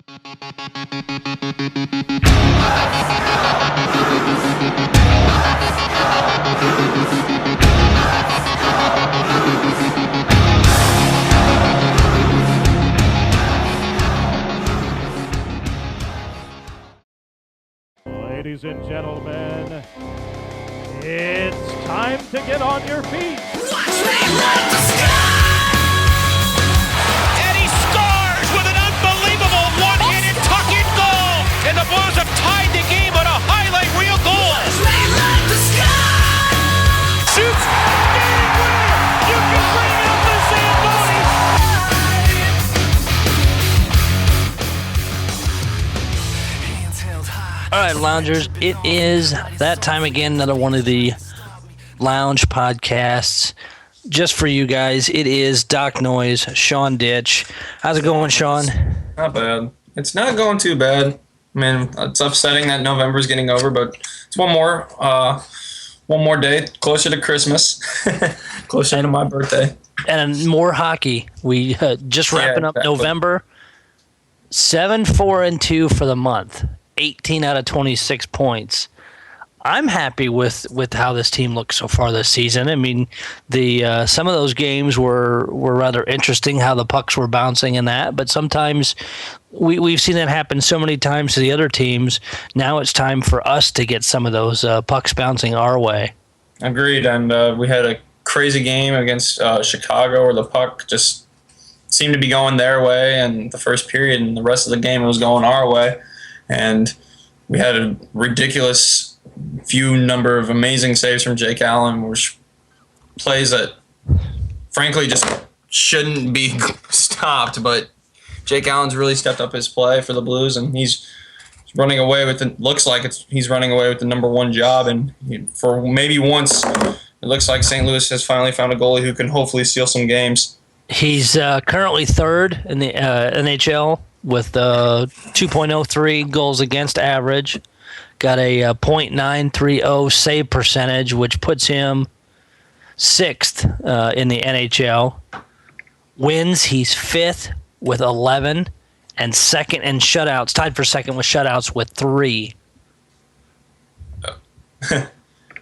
Ladies and gentlemen, it's time to get on your feet. Watch me light the sky! And he scores with an unbelievable one-handed tuck-in goal. And the Blues have tied the game on a highlight reel goal. Watch me light the sky! Shoots. Game winner. You can bring out the Zambonis. All right, loungers, it is that time again, another one of the lounge podcasts. Just for you guys, it is Doc Noyes, Sean Ditch. How's it going, Sean? Not bad. It's not going too bad. I mean, it's upsetting that November's getting over, but it's one more day closer to Christmas, closer to my birthday. And more hockey. We just wrapping up November. 7-4-2 for the month. 18 out of 26 points. I'm happy with how this team looks so far this season. I mean, the some of those games were rather interesting, how the pucks were bouncing and that, but sometimes we've seen that happen so many times to the other teams. Now it's time for us to get some of those pucks bouncing our way. Agreed, and we had a crazy game against Chicago where the puck just seemed to be going their way in the first period, and the rest of the game it was going our way. And we had a ridiculous few number of amazing saves from Jake Allen, which plays that frankly just shouldn't be stopped. But Jake Allen's really stepped up his play for the Blues, and he's running away with he's running away with the number one job. And for maybe once, it looks like St. Louis has finally found a goalie who can hopefully steal some games. He's currently third in the NHL. With 2.03 goals against average, got a .930 save percentage, which puts him sixth in the NHL. Wins, he's fifth with 11, and second in shutouts, tied for second with shutouts with 3.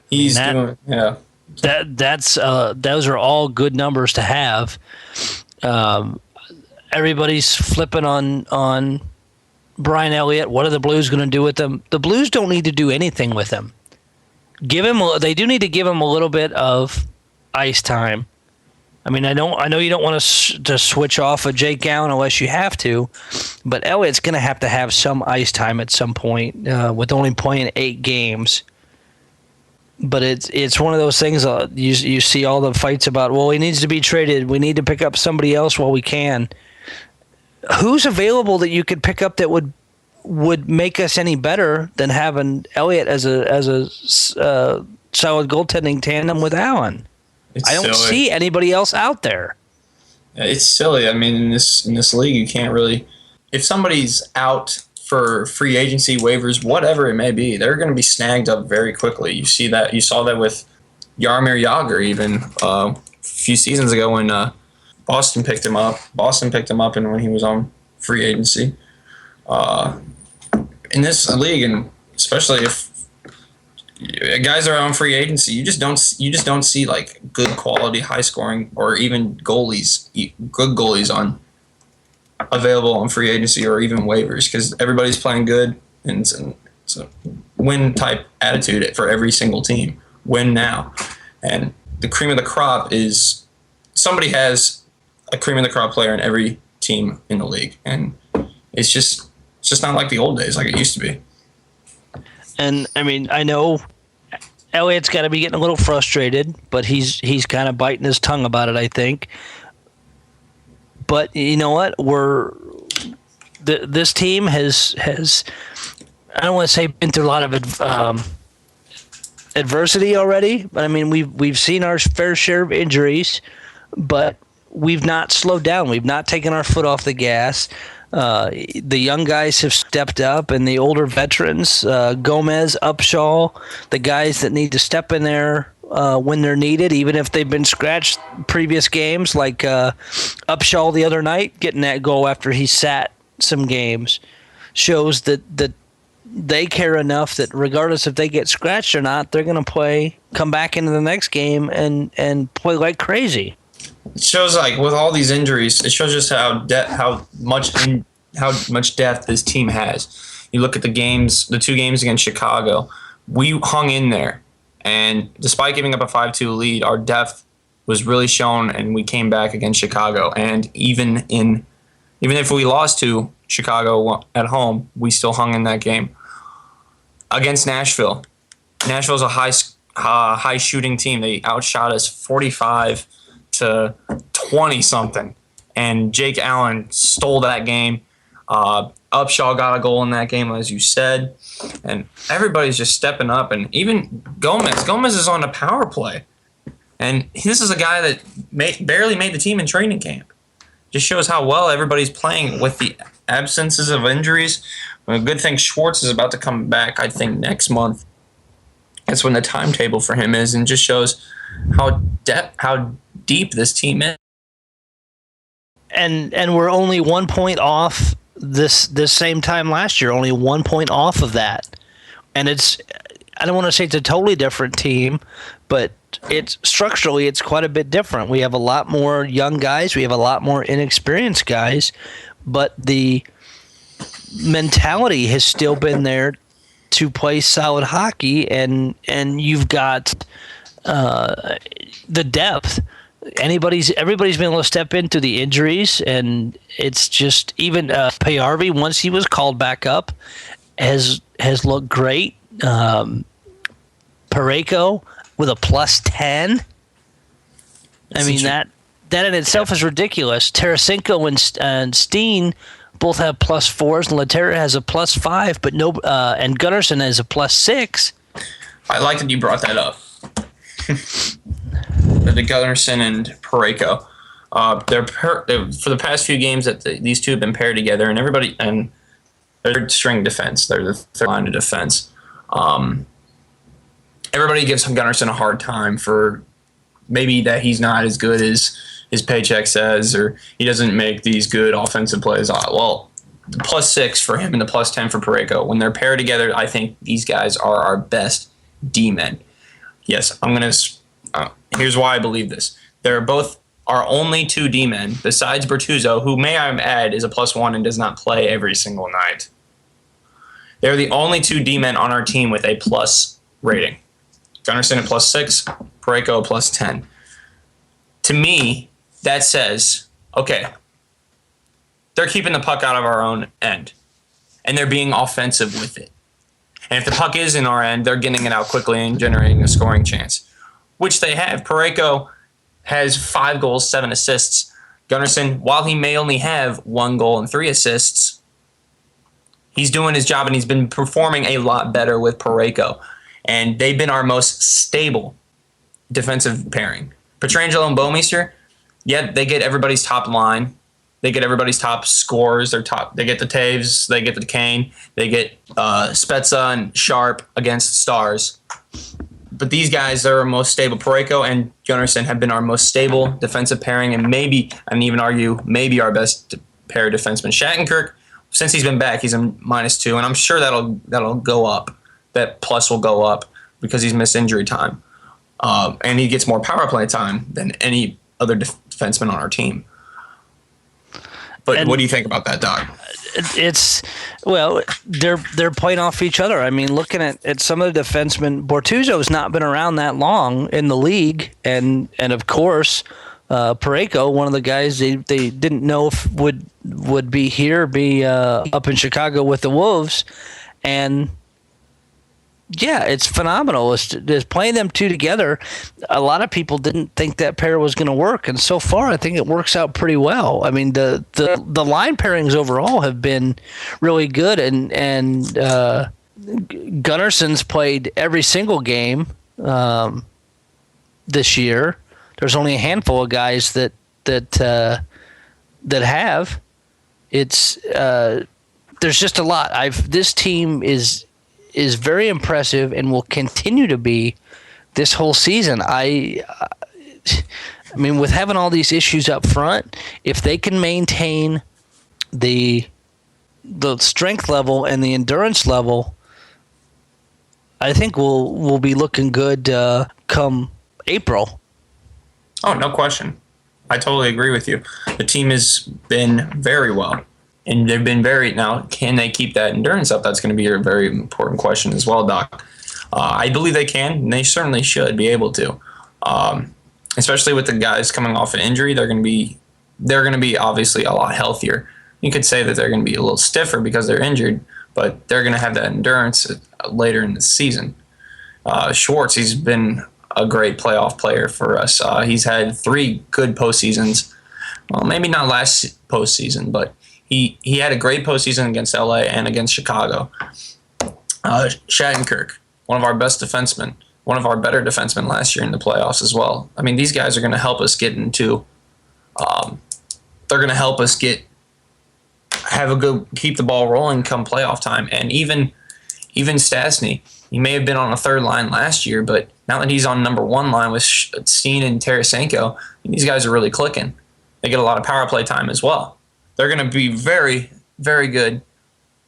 He's doing, yeah. That's those are all good numbers to have. Everybody's flipping on Brian Elliott. What are the Blues going to do with him? The Blues don't need to do anything with him. They do need to give him a little bit of ice time. I mean, I know you don't want to switch off of Jake Allen unless you have to, but Elliott's going to have some ice time at some point with only playing 8 games. But it's one of those things you see all the fights about, well, he needs to be traded. We need to pick up somebody else while we can. Who's available that you could pick up that would make us any better than having Elliott as a solid goaltending tandem with Allen? I don't see anybody else out there. Yeah, it's silly. I mean, in this league, you can't really. If somebody's out for free agency waivers, whatever it may be, they're going to be snagged up very quickly. You saw that with Jaromir Jagr even a few seasons ago when Boston picked him up. And when he was on free agency. In this league, and especially if guys are on free agency, you just don't see like good quality, high scoring, or even good goalies on available on free agency or even waivers, because everybody's playing good, and it's a win type attitude for every single team. Win now, and the cream of the crop is somebody has a cream of the crop player in every team in the league, and it's just not like the old days like it used to be. And I mean, I know Elliott's got to be getting a little frustrated, but he's kind of biting his tongue about it, I think. But you know what? This team has I don't want to say been through a lot of adversity already, but I mean we've seen our fair share of injuries, but we've not slowed down. We've not taken our foot off the gas. The young guys have stepped up, and the older veterans, Gomez, Upshaw, the guys that need to step in there when they're needed, even if they've been scratched previous games, like Upshaw the other night, getting that goal after he sat some games shows that they care enough that regardless if they get scratched or not, they're going to come back into the next game and play like crazy. It shows, like, with all these injuries, it shows just how much depth this team has. You look at the 2 games against Chicago, we hung in there, and despite giving up a 5-2 lead, our depth was really shown, and we came back against Chicago. And even if we lost to Chicago at home, we still hung in that game. Against Nashville, Nashville's a high shooting team. They outshot us 45 to 20 something, and Jake Allen stole that game. Upshaw got a goal in that game, as you said, and everybody's just stepping up. And even Gomez is on a power play, and this is a guy that barely made the team in training camp. Just shows how well everybody's playing with the absences of injuries. A good thing Schwartz is about to come back, I think, next month. That's when the timetable for him is, and just shows how deep this team is. And we're only 1 point off this same time last year, only 1 point off of that. And I don't want to say it's a totally different team, but structurally it's quite a bit different. We have a lot more young guys, we have a lot more inexperienced guys, but the mentality has still been there to play solid hockey, and you've got the depth. Everybody's been able to step into the injuries, and it's just even Payarvi, once he was called back up, has looked great. Parayko with a +10. I mean, that in itself is ridiculous. Tarasenko and Steen both have +4s, and Laterra has a +5, but and Gunnarsson has a +6. I like that you brought that up. The Gunnarsson and Parayko. For the past few games that these two have been paired together, and they're third string defense. They're the third line of defense. Everybody gives Gunnarsson a hard time for maybe that he's not as good as his paycheck says, or he doesn't make these good offensive plays. Well, the +6 for him and the +10 for Parayko, when they're paired together, I think these guys are our best D-men. Yes, here's why I believe this. They're both our only 2 D-men, besides Bertuzzo, who, may I add, is a +1 and does not play every single night. They're the only 2 D-men on our team with a plus rating. Gunnarsson at +6, Parayko at +10. To me, that says, okay, they're keeping the puck out of our own end, and they're being offensive with it. And if the puck is in our end, they're getting it out quickly and generating a scoring chance, which they have. Parayko has 5 goals, 7 assists. Gunnarsson, while he may only have 1 goal and 3 assists, he's doing his job, and he's been performing a lot better with Parayko. And they've been our most stable defensive pairing. Pietrangelo and Bouwmeester, they get everybody's top line. They get everybody's top scores. They get the Taves. They get the Kane. They get Spezza and Sharp against Stars. But these guys are our most stable. Parayko and Gunnarsson have been our most stable defensive pairing, and maybe, and even argue, maybe our best pair of defensemen. Shattenkirk, since he's been back, he's a -2, and I'm sure that'll go up. That plus will go up because he's missed injury time. And he gets more power play time than any other defenseman on our team. But what do you think about that, Doc? They're playing off each other. I mean, looking at some of the defensemen, Bortuzzo's not been around that long in the league, and of course, Parayko, one of the guys they didn't know if would be here, up in Chicago with the Wolves, and yeah, it's phenomenal. It's playing them 2 together. A lot of people didn't think that pair was going to work, and so far I think it works out pretty well. I mean, the line pairings overall have been really good, and Gunnarsson's played every single game this year. There's only a handful of guys that have. It's there's just a lot. This team is very impressive and will continue to be this whole season. I mean, with having all these issues up front, if they can maintain the the strength level and the endurance level, I think we'll be looking good come April. Oh, no question. I totally agree with you. The team has been very well, and they've been now. Can they keep that endurance up? That's going to be a very important question as well, Doc. I believe they can, and they certainly should be able to. Especially with the guys coming off an injury, they're going to be obviously a lot healthier. You could say that they're going to be a little stiffer because they're injured, but they're going to have that endurance later in the season. Schwartz, he's been a great playoff player for us. He's had 3 good postseasons. Well, maybe not last postseason, but he had a great postseason against LA and against Chicago. Shattenkirk, one of our best defensemen, one of our better defensemen last year in the playoffs as well. I mean, these guys are going to help us get into. They're going to help us keep the ball rolling come playoff time, and even Stastny. He may have been on a third line last year, but now that he's on number 1 line with Steen and Tarasenko, these guys are really clicking. They get a lot of power play time as well. They're going to be very, very good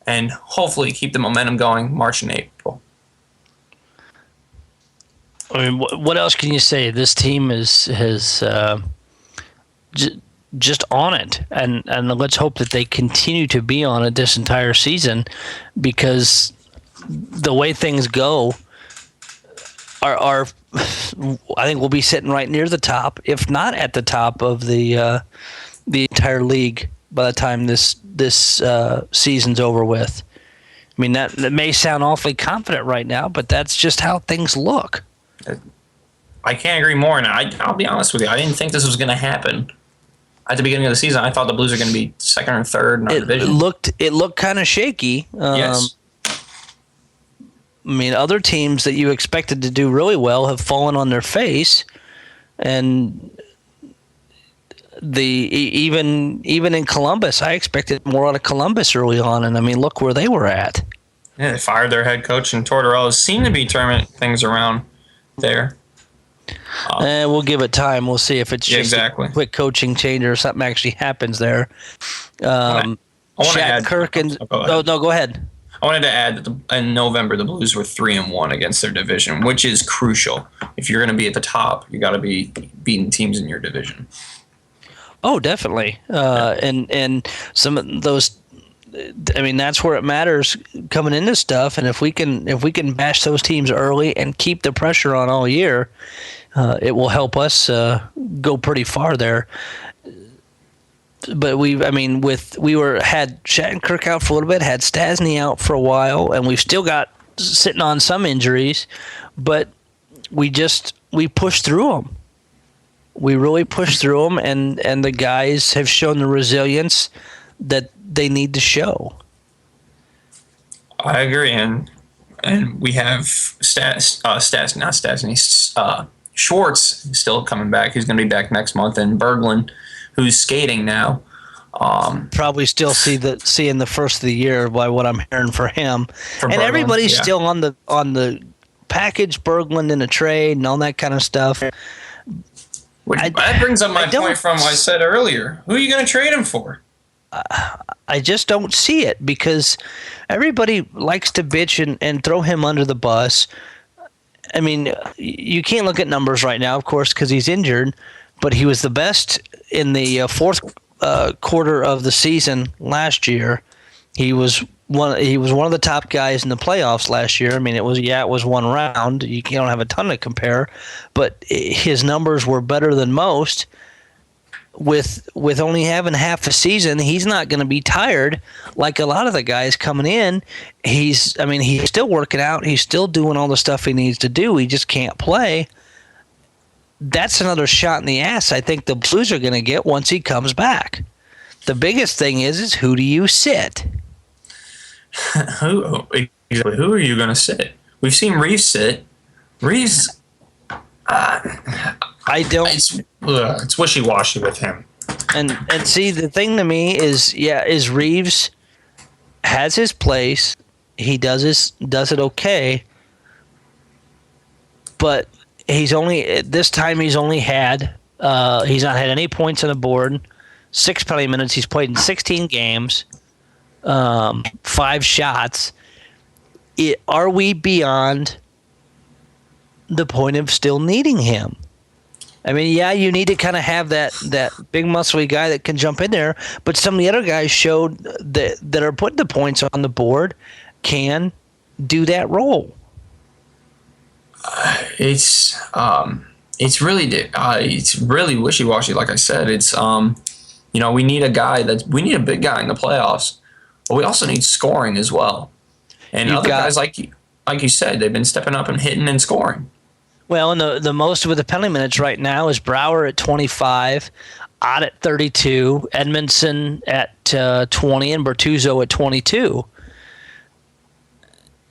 and hopefully keep the momentum going March and April. I mean, what else can you say? This team has just on it, and let's hope that they continue to be on it this entire season, because the way things go, are I think we'll be sitting right near the top, if not at the top of the entire league by the time this season's over with. I mean, that may sound awfully confident right now, but that's just how things look. I can't agree more, and I'll be honest with you. I didn't think this was going to happen at the beginning of the season. I thought the Blues are going to be second or third in our division. It looked kind of shaky. Yes. I mean, other teams that you expected to do really well have fallen on their face, and even in Columbus, I expected more out of Columbus early on, and I mean, look where they were at. Yeah, they fired their head coach, and Tortorella seemed to be turning things around there. We'll give it time. We'll see if it's just a quick coaching change or something actually happens there. I want to add. Shattenkirk and go ahead. I wanted to add that in November the Blues were 3-1 against their division, which is crucial. If you're going to be at the top, you got to be beating teams in your division. Oh, definitely. And some of those. I mean, that's where it matters coming into stuff. And if we can bash those teams early and keep the pressure on all year, it will help us go pretty far there. But we had Shattenkirk out for a little bit, had Stastny out for a while, and we've still got sitting on some injuries, but we pushed through them. We really pushed through them, and the guys have shown the resilience that they need to show. I agree, and we have Schwartz still coming back. He's going to be back next month, and Berglund, who's skating now. Probably still seeing the first of the year by what I'm hearing for him. And Berglund, everybody's still on the package, Berglund in a trade and all that kind of stuff. That brings up my point from what I said earlier. Who are you going to trade him for? I just don't see it, because everybody likes to bitch and throw him under the bus. I mean, you can't look at numbers right now, of course, because he's injured, but he was the best in the fourth quarter of the season last year. He was one of the top guys in the playoffs last year. I mean, it was one round. You don't have a ton to compare, but his numbers were better than most. With only having half a season, he's not going to be tired like a lot of the guys coming in. He's still working out. He's still doing all the stuff he needs to do. He just can't play. That's another shot in the ass I think the Blues are going to get once he comes back. The biggest thing is who do you sit? Who are you going to sit? We've seen Reeves sit. Reeves, I don't. It's wishy-washy with him. And see, the thing to me is Reeves has his place. He does it okay. But he's only had he's not had any points on the board. 6 penalty minutes. He's played in 16 games. 5 shots. Are we beyond the point of still needing him? I mean, yeah, you need to kind of have that big muscly guy that can jump in there, but some of the other guys showed that are putting the points on the board can do that role. It's really wishy-washy. Like I said, it's we need a big guy in the playoffs, but we also need scoring as well. And other guys like you said, they've been stepping up and hitting and scoring. Well, and the most with the penalty minutes right now is Brouwer at 25, Ott at 32, Edmondson at 20, and Bertuzzo at 22.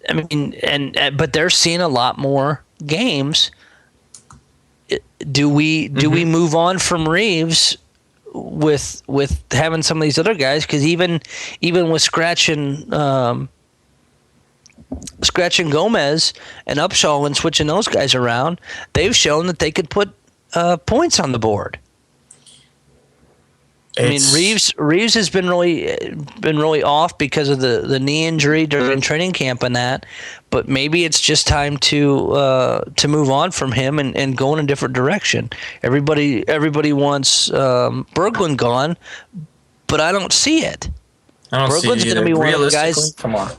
I mean, but they're seeing a lot more games. Do we move on from Reeves with having some of these other guys? Because even with scratching Gomez and Upshaw and switching those guys around, they've shown that they could put points on the board. I mean, Reeves has been really off because of the knee injury during training camp and that, but maybe it's just time to move on from him and go in a different direction. Everybody wants Berglund gone, but I don't see it. Berglund's going to be one of the guys. Come on.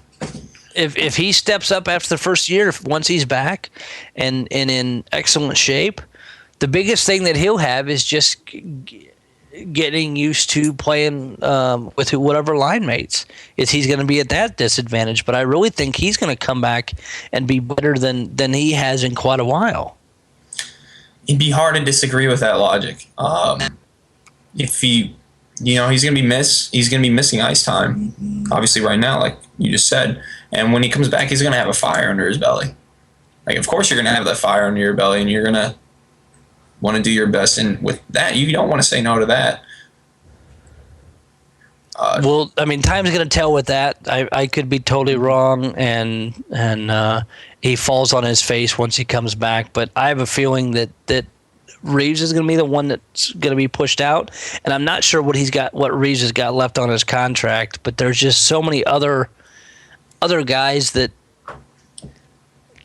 If he steps up after the first year, once he's back and in excellent shape, the biggest thing that he'll have is just getting used to playing with whatever line mates. He's going to be at that disadvantage, but I really think he's going to come back and be better than he has in quite a while. It'd be hard to disagree with that logic. If he's going to be missing ice time, obviously right now, like you just said. And when he comes back, he's going to have a fire under his belly. Like, of course you're going to have that fire under your belly, and you're going to want to do your best. And with that, you don't want to say no to that. Well, I mean, time's going to tell with that. I could be totally wrong, and he falls on his face once he comes back. But I have a feeling that Reeves is going to be the one that's going to be pushed out. And I'm not sure what Reeves has got left on his contract, but there's just so many other guys that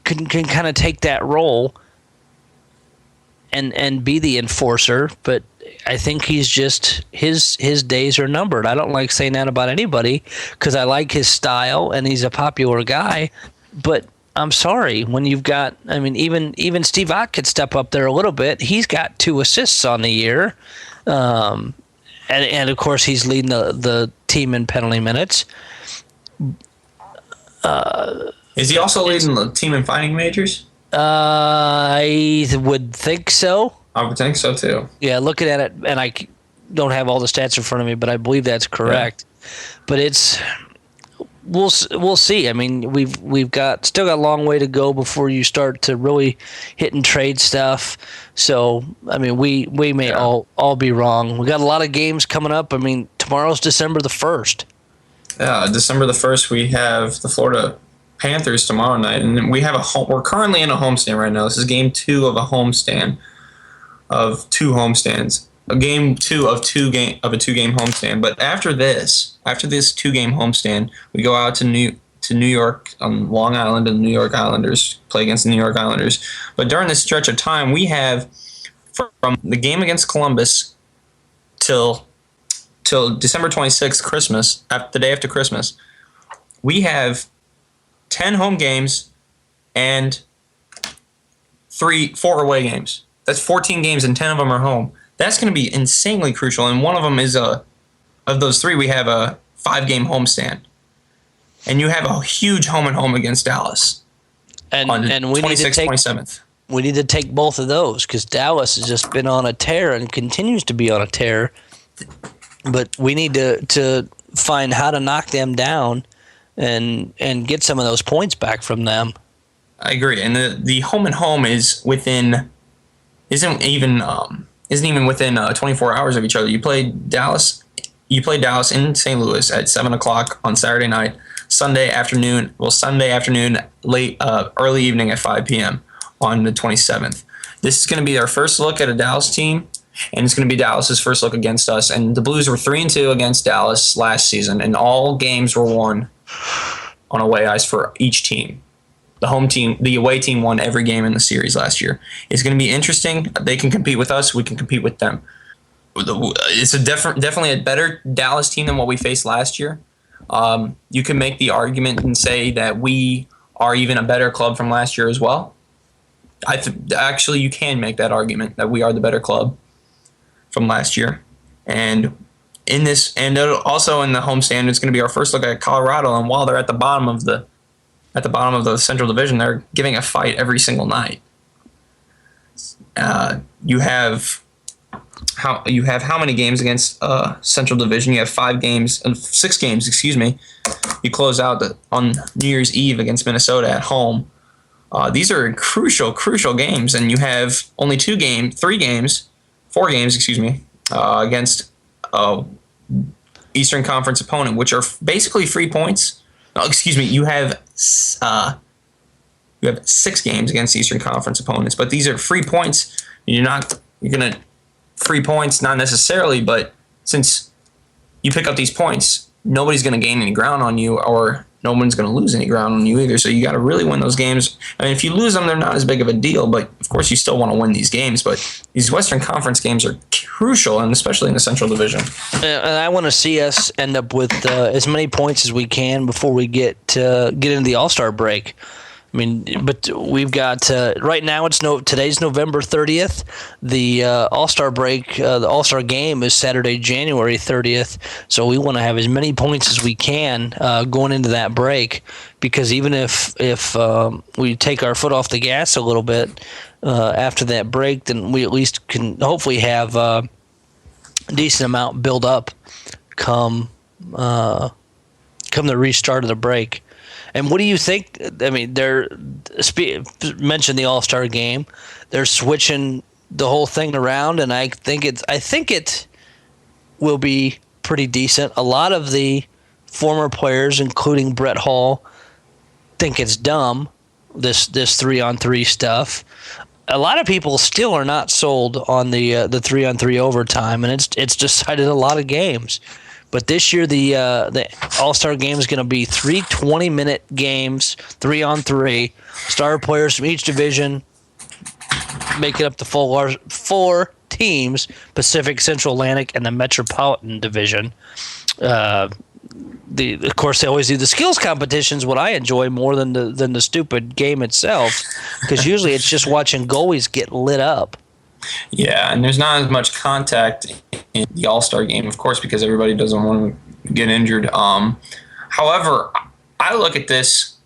can kind of take that role and be the enforcer, but I think he's just his days are numbered. I don't like saying that about anybody because I like his style and he's a popular guy, but I'm sorry, when you've got, I mean, even Steve Ott could step up there a little bit. He's got 2 assists on the year, and of course he's leading the team in penalty minutes. Is he also leading the team in finding majors? I would think so. I would think so too. Yeah, looking at it, and I don't have all the stats in front of me, but I believe that's correct. Yeah. But we'll see. I mean, we've still got a long way to go before you start to really hit and trade stuff. So I mean, we may all be wrong. We got a lot of games coming up. I mean, tomorrow's December the 1st. Yeah, December the 1st, we have the Florida Panthers tomorrow night, and we're currently in a homestand right now. This is game 2 of a homestand of 2 homestands. A game 2 of a 2-game homestand. But after this 2-game homestand, we go out to New York on Long Island, and the New York Islanders play against the New York Islanders. But during this stretch of time, we have from the game against Columbus till December 26th, Christmas, the day after Christmas, we have 10 home games and 4 away games. That's 14 games, and 10 of them are home. That's going to be insanely crucial, and one of them is of those 3, we have a 5-game homestand. And you have a huge home against Dallas and on we 26th, 27th. We need to take both of those because Dallas has just been on a tear and continues to be on a tear. But we need to find how to knock them down and get some of those points back from them. I agree, and the home isn't even within 24 hours of each other. You play Dallas in St. Louis at 7:00 on Saturday night. Sunday afternoon, late early evening at 5 p.m. on the 27th. This is going to be our first look at a Dallas team and it's going to be Dallas's first look against us. And the Blues were 3-2 against Dallas last season, and all games were won on away ice for each team. The home team, the away team won every game in the series last year. It's going to be interesting. They can compete with us. We can compete with them. It's definitely a better Dallas team than what we faced last year. You can make the argument and say that we are even a better club from last year as well. Actually, you can make that argument that we are the better club from last year. And in this, and also in the homestand, it's going to be our first look at Colorado. And while they're at the bottom of the Central Division, they're giving a fight every single night. You have how many games against Central Division? You have 6 games. Excuse me. You close out on New Year's Eve against Minnesota at home. These are crucial games, and you have only 4 games, against Eastern Conference opponent, which are basically free points. No, excuse me. You have 6 games against Eastern Conference opponents, but these are free points. You're gonna free points, not necessarily, but since you pick up these points, nobody's gonna gain any ground on you, or no one's going to lose any ground on you either. So you got to really win those games. I mean, if you lose them, they're not as big of a deal, but of course you still want to win these games. But these Western Conference games are crucial, and especially in the Central Division. And I want to see us end up with as many points as we can before we get into the All-Star break. I mean, but we've got right now. Today's November 30th. The All-Star break, the All-Star game is Saturday, January 30th. So we want to have as many points as we can going into that break, because even if we take our foot off the gas a little bit after that break, then we at least can hopefully have a decent amount build up come the restart of the break. And what do you think? I mean, mentioned the All-Star game. They're switching the whole thing around, and I think it will be pretty decent. A lot of the former players, including Brett Hall, think it's dumb, this 3-on-3 stuff. A lot of people still are not sold on the 3-on-3 overtime, and it's decided a lot of games. But this year, the All-Star game is going to be 3 20-minute games, 3-on-3. Star players from each division make it up to 4 teams: Pacific, Central, Atlantic, and the Metropolitan Division. Of course, they always do the skills competitions, what I enjoy more than the stupid game itself, because usually it's just watching goalies get lit up. Yeah, and there's not as much contact in the All-Star game, of course, because everybody doesn't want to get injured. However, I look at this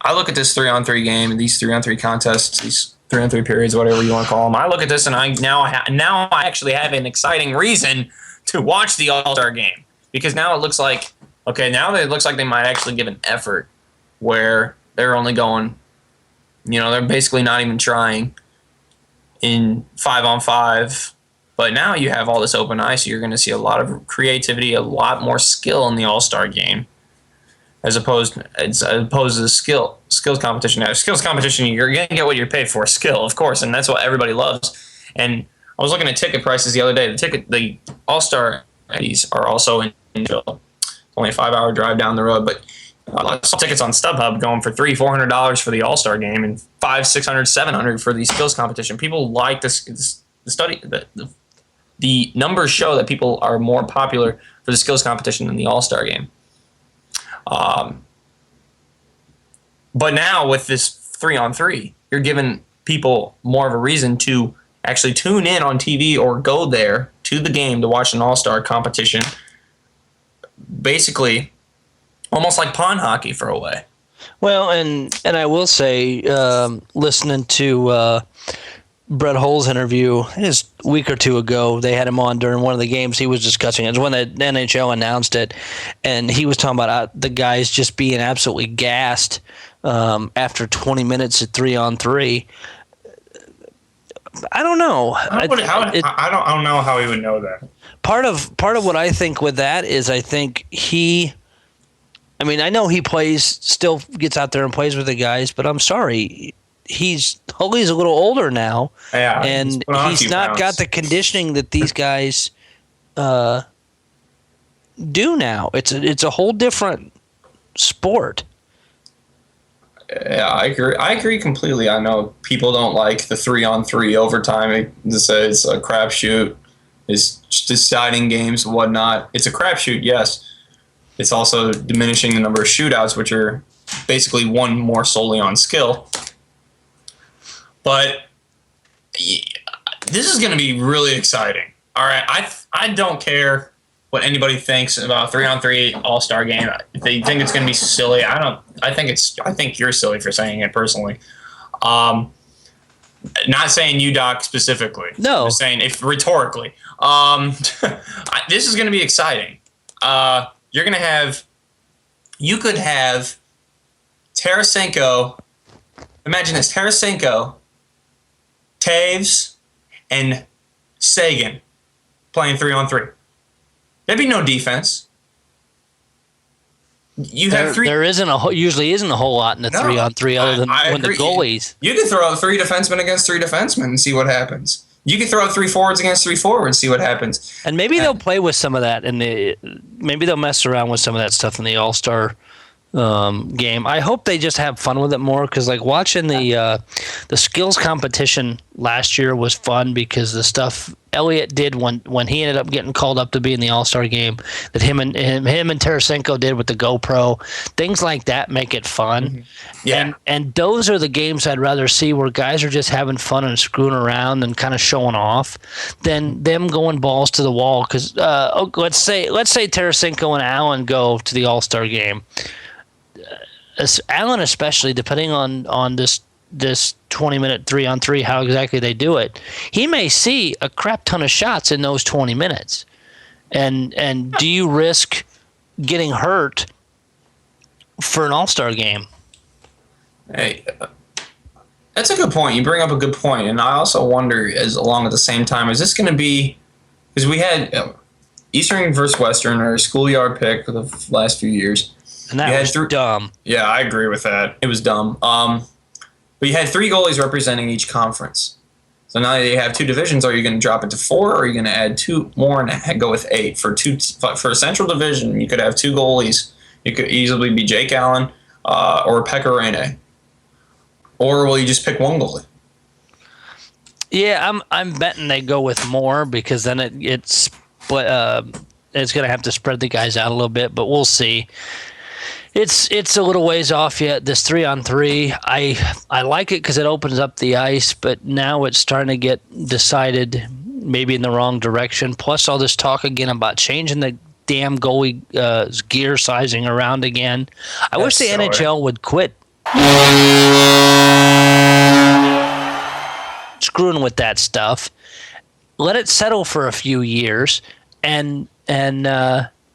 3-on-3 game and these 3-on-3 contests, these 3-on-3 periods, whatever you want to call them. I look at this and I actually have an exciting reason to watch the All-Star game, because now it looks like they might actually give an effort where they're only going, they're basically not even trying in 5-on-5, but now you have all this open ice, so you're going to see a lot of creativity, a lot more skill in the All-Star game, as opposed to the skills competition. Now, skills competition, you're going to get what you pay for, skill, of course, and that's what everybody loves. And I was looking at ticket prices the other day. The All-Star fees are also in Nashville. It's only a 5-hour drive down the road, but I saw tickets on StubHub going for $300-$400 for the All-Star game and $500-$600-$700 for the skills competition. People like this. The study, the numbers show that people are more popular for the skills competition than the All-Star game. But now with this 3-on-3, you're giving people more of a reason to actually tune in on TV or go there to the game to watch an All-Star competition. Basically, almost like pond hockey for a way. Well, and I will say, listening to Brett Hull's interview a week or two ago, they had him on during one of the games. He was discussing it. It was when the NHL announced it, and he was talking about the guys just being absolutely gassed after 20 minutes at 3-on-3. I don't know. I don't know how he would know that. Part of what I think with that is I think I know he still gets out there and plays with the guys, but I'm sorry. Holy's a little older now, Yeah, and put on a he's few not pounds. got the conditioning that these guys do now. It's a whole different sport. Yeah, I agree. I agree completely. I know people don't like the 3-on-3 overtime. They say it's a crapshoot. It's just deciding games and whatnot. It's a crapshoot, yes. It's also diminishing the number of shootouts, which are basically one more solely on skill. But this is going to be really exciting. All right, I don't care what anybody thinks about 3-on-3 All-Star game. If they think it's going to be silly, I think you're silly for saying it personally. Not saying you, Doc, specifically. No. I'm just saying if rhetorically. This is going to be exciting. You could have Tarasenko. Imagine this: Tarasenko, Taves, and Sagan playing 3-on-3. There'd be no defense. You have three. There usually isn't a whole lot in the 3-on-3 other than when the goalies. You could throw out 3 defensemen against 3 defensemen and see what happens. You could throw out 3 forwards against 3 forwards and see what happens. And maybe they'll play with some of that, maybe they'll mess around with some of that stuff in the All-Star game. I hope they just have fun with it more, because like watching the skills competition last year was fun, because the stuff Elliott did when he ended up getting called up to be in the All-Star game, that him and Tarasenko did with the GoPro, things like that make it fun. Mm-hmm. Yeah. And those are the games I'd rather see, where guys are just having fun and screwing around and kind of showing off, than them going balls to the wall. Because let's say Tarasenko and Allen go to the All-Star game. Allen especially, depending on this 20-minute 3-on-3, how exactly they do it, he may see a crap ton of shots in those 20 minutes. And do you risk getting hurt for an All-Star game? Hey, that's a good point. You bring up a good point, and I also wonder, along at the same time, is this going to be, because we had Eastern versus Western, or schoolyard pick for the last few years. And that was dumb. Yeah, I agree with that. It was dumb. But you had 3 goalies representing each conference. So now that you have 2 divisions, are you going to drop it to 4, or are you going to add 2 more and go with 8? For a Central Division, you could have 2 goalies. It could easily be Jake Allen or Pekka Rinne. Or will you just pick 1 goalie? Yeah, I'm betting they go with more, because then it's going to have to spread the guys out a little bit, but we'll see. It's a little ways off yet, this 3-on-3. I like it because it opens up the ice, but now it's starting to get decided maybe in the wrong direction. Plus all this talk again about changing the damn goalie gear sizing around again. I wish the NHL would quit screwing with that stuff. Let it settle for a few years and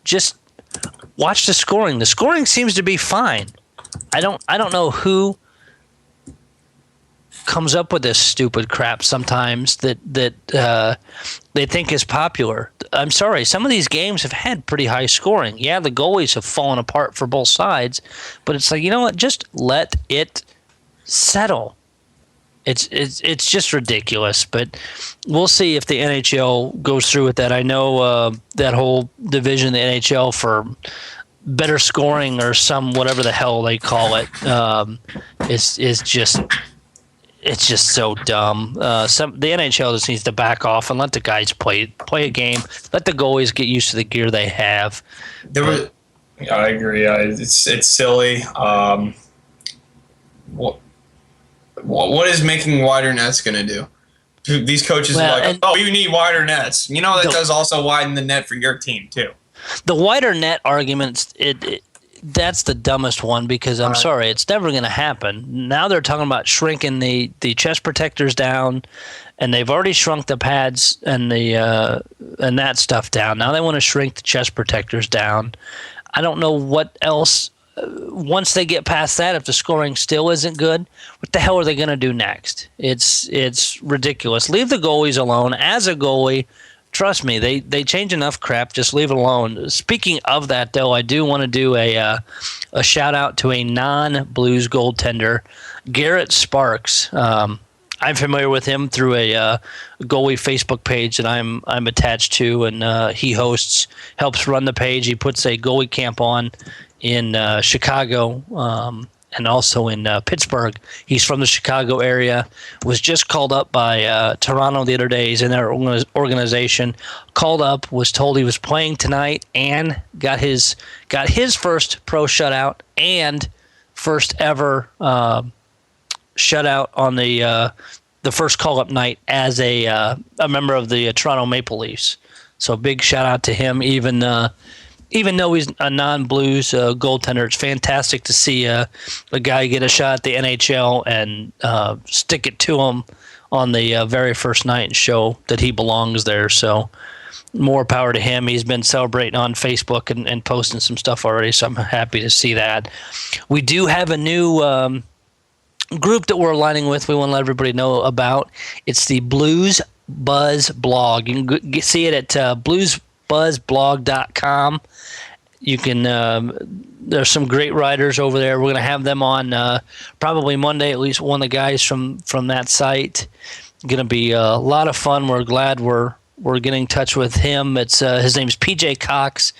just watch the scoring. The scoring seems to be fine. I don't know who comes up with this stupid crap sometimes that they think is popular. I'm sorry, some of these games have had pretty high scoring. Yeah, the goalies have fallen apart for both sides, but it's like, you know what? Just let it settle. It's just ridiculous, but we'll see if the NHL goes through with that. I know that whole division of the NHL for better scoring or some whatever the hell they call it is just so dumb. The NHL just needs to back off and let the guys play a game. Let the goalies get used to the gear they have. I agree. It's silly. What is making wider nets going to do? These coaches are like, we need wider nets. You know, that does also widen the net for your team, too. The wider net arguments, that's the dumbest one, because I'm sorry, it's never going to happen. Now they're talking about shrinking the chest protectors down, and they've already shrunk the pads and and that stuff down. Now they want to shrink the chest protectors down. I don't know what else. Once they get past that, if the scoring still isn't good, what the hell are they going to do next? It's ridiculous. Leave the goalies alone. As a goalie, Trust me, they change enough crap. Just leave it alone. Speaking of that, though, I do want to do a shout out to a non-Blues goaltender, Garrett Sparks. I'm familiar with him through a goalie Facebook page that I'm attached to, and he helps run the page. He puts a goalie camp on in Chicago and also in Pittsburgh. He's from the Chicago area. Was just called up by Toronto the other day. He's in their organization. Called up, was told he was playing tonight, and got his first pro shutout and first ever shutout on the first call-up night as a member of the Toronto Maple Leafs. So big shout-out to him, even though he's a non-Blues goaltender. It's fantastic to see a guy get a shot at the NHL and stick it to him on the very first night and show that he belongs there. So more power to him. He's been celebrating on Facebook and posting some stuff already, so I'm happy to see that. We do have a new group that we're aligning with. We want to let everybody know about. It's the Blues Buzz blog. You can see it at bluesbuzzblog.com. You can there's some great writers over there. We're going to have them on probably Monday, at least one of the guys from that site. Going to be a lot of fun. We're glad we're getting in touch with him. It's his name's PJ Cox.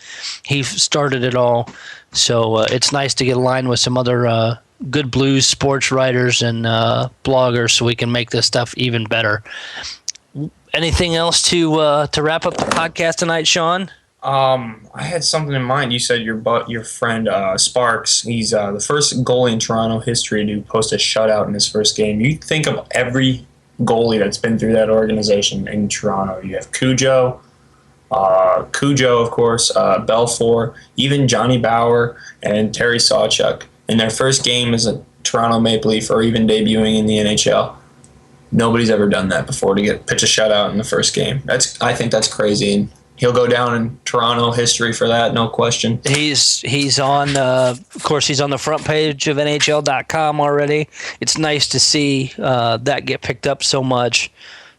He started it all. So it's nice to get aligned with some other good Blues sports writers and bloggers, so we can make this stuff even better. Anything else to wrap up the podcast tonight, Sean? I had something in mind. You said your friend Sparks. He's the first goalie in Toronto history to post a shutout in his first game. You think of every goalie that's been through that organization in Toronto. You have Cujo, of course, Belfour, even Johnny Bauer and Terry Sawchuk. In their first game as a Toronto Maple Leaf, or even debuting in the NHL, nobody's ever done that before, to pitch a shutout in the first game. I think that's crazy, and he'll go down in Toronto history for that, no question. He's on, of course, he's on the front page of NHL.com already. It's nice to see that get picked up so much.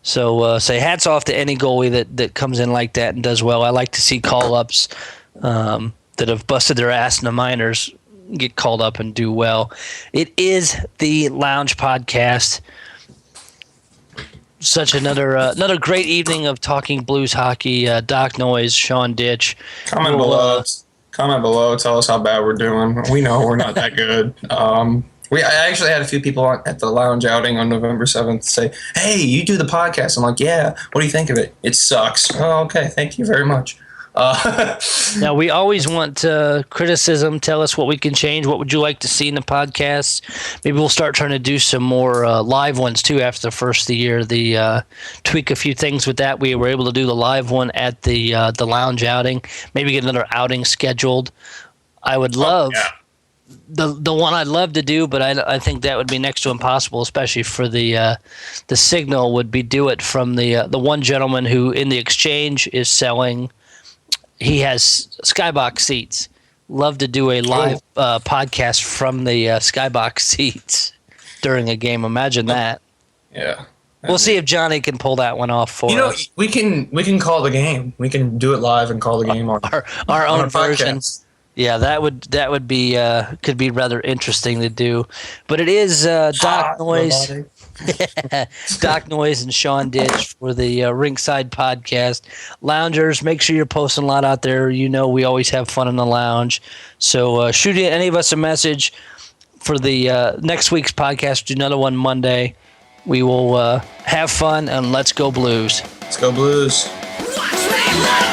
So say hats off to any goalie that comes in like that and does well. I like to see call-ups that have busted their ass in the minors get called up and do well. It is the Lounge Podcast. Such another great evening of talking Blues hockey. Doc Noyes, Sean Ditch. Comment below. Tell us how bad we're doing. We know we're not that good. I actually had a few people at the lounge outing on November 7th say, "Hey, you do the podcast." I'm like, "Yeah. What do you think of it?" "It sucks." "Oh, okay. Thank you very much." Now, we always want criticism. Tell us what we can change. What would you like to see in the podcast? Maybe we'll start trying to do some more live ones, too, after the first of the year. Tweak a few things with that. We were able to do the live one at the lounge outing. Maybe get another outing scheduled. I would love the one I'd love to do, but I think that would be next to impossible, especially for the signal, would be do it from the one gentleman who, in the exchange, is selling. He has skybox seats. Love to do a live podcast from the skybox seats during a game. Imagine that. Yeah. We'll see if Johnny can pull that one off for us. We can call the game. We can do it live and call the game on our own version. Podcast. Yeah, that would be could be rather interesting to do. But it is Doc Noyes. Doc Noyes and Sean Ditch for the Rinkside Podcast. Loungers, make sure you're posting a lot out there. You know we always have fun in the lounge. So shoot any of us a message for the next week's podcast. Do another one Monday. We will have fun, and let's go Blues. Let's go Blues. Watch me run.